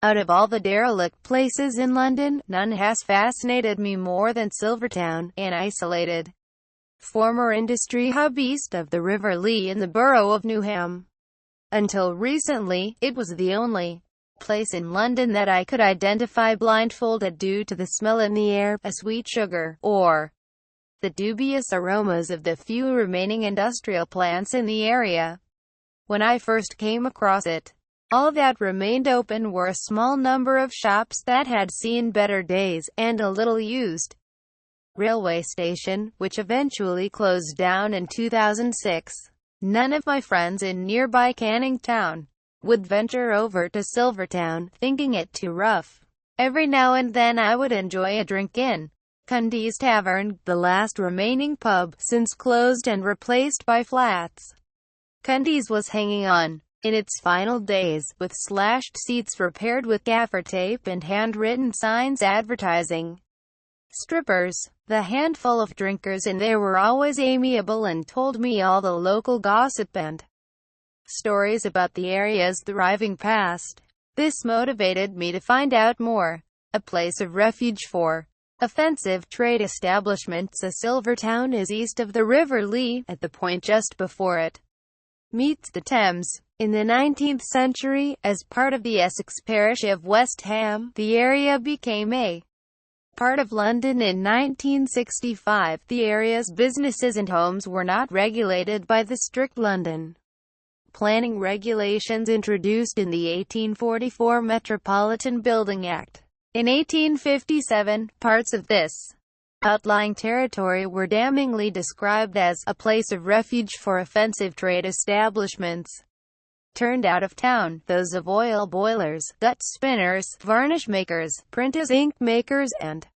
Out of all the derelict places in London, none has fascinated me more than Silvertown, an isolated, former industry hub east of the River Lee in the borough of Newham. Until recently, it was the only place in London that I could identify blindfolded due to the smell in the air, a sweet sugar, or the dubious aromas of the few remaining industrial plants in the area. When I first came across it, all that remained open were a small number of shops that had seen better days, and a little-used railway station, which eventually closed down in 2006. None of my friends in nearby Canning Town would venture over to Silvertown, thinking it too rough. Every now and then I would enjoy a drink in Cundy's Tavern, the last remaining pub, since closed and replaced by flats. Cundy's was hanging on in its final days, with slashed seats repaired with gaffer tape and handwritten signs advertising strippers. The handful of drinkers in there were always amiable and told me all the local gossip and stories about the area's thriving past. This motivated me to find out more. A place of refuge for offensive trade establishments, Silvertown is east of the River Lee, at the point just before it meets the Thames. In the 19th century, as part of the Essex parish of West Ham, the area became a part of London in 1965. The area's businesses and homes were not regulated by the strict London planning regulations introduced in the 1844 Metropolitan Building Act. In 1857, parts of this outlying territory were damningly described as a place of refuge for offensive trade establishments turned out of town, those of oil boilers, gut spinners, varnish makers, printers, ink makers, and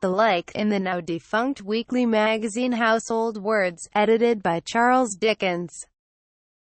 the like, in the now defunct weekly magazine Household Words, edited by Charles Dickens.